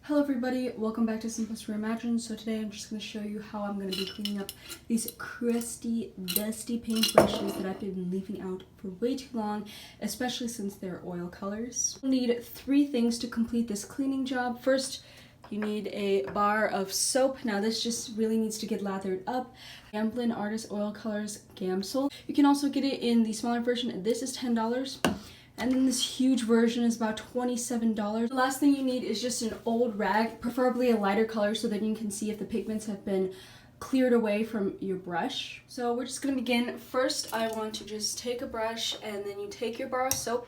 Hello everybody, welcome back to Simplest Reimagined. So today I'm just going to show you how I'm going to be cleaning up these crusty, dusty paintbrushes that I've been leaving out for way too long, especially since they're oil colors. You'll need 3 things to complete this cleaning job. First, you need a bar of soap. Now this just really needs to get lathered up. Gamblin Artist Oil Colors Gamsol. You can also get it in the smaller version. This is $10. And then this huge version is about $27. The last thing you need is just an old rag, preferably a lighter color so that you can see if the pigments have been cleared away from your brush. So we're just gonna begin. First, I want to just take a brush and then you take your bar of soap,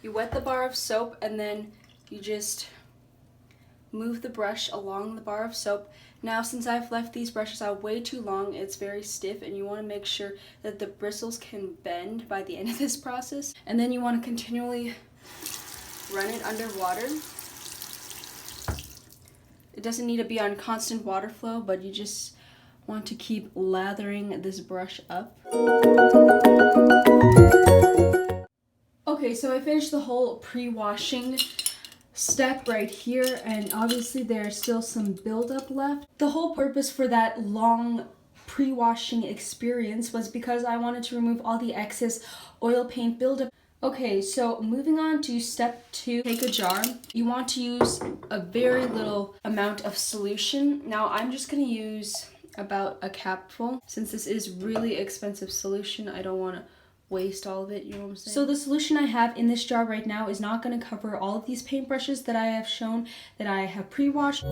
you wet the bar of soap, and then you just move the brush along the bar of soap. Now, since I've left these brushes out way too long, it's very stiff and you want to make sure that the bristles can bend by the end of this process. And then you want to continually run it under water. It doesn't need to be on constant water flow, but you just want to keep lathering this brush up. Okay, so I finished the whole pre-washing step right here, and obviously there's still some buildup left. The whole purpose for that long pre-washing experience was because I wanted to remove all the excess oil paint buildup. Okay, so moving on to step 2, take a jar. You want to use a very little amount of solution. Now I'm just going to use about a capful. Since this is really expensive solution, I don't want to waste all of it, you know what I'm saying? So the solution I have in this jar right now is not going to cover all of these paintbrushes that I have shown that I have pre-washed.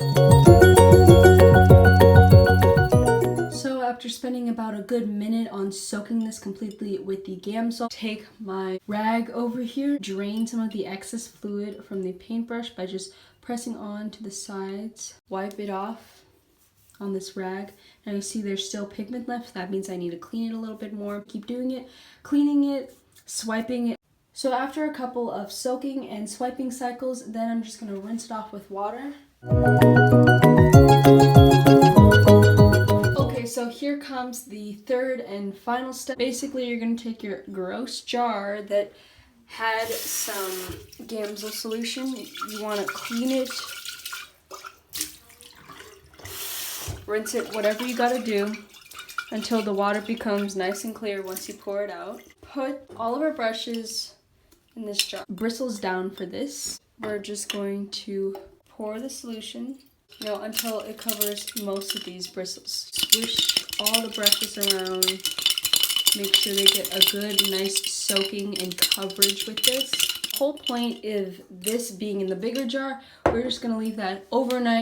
So after spending about a good minute on soaking this completely with the Gamsol, take my rag over here, drain some of the excess fluid from the paintbrush by just pressing on to the sides, wipe it off on this rag. Now you see there's still pigment left. That means I need to clean it a little bit more. Keep doing it, cleaning it, swiping it. So after a couple of soaking and swiping cycles, then I'm just going to rinse it off with water. Okay, so here comes the third and final step. Basically, you're going to take your gross jar that had some Gamsol solution. You want to clean it, rinse it, whatever you gotta do until the water becomes nice and clear once you pour it out. Put all of our brushes in this jar. Bristles down for this. We're just going to pour the solution, until it covers most of these bristles. Swish all the brushes around. Make sure they get a good, nice soaking and coverage with this. The whole point of this being in the bigger jar, we're just gonna leave that overnight.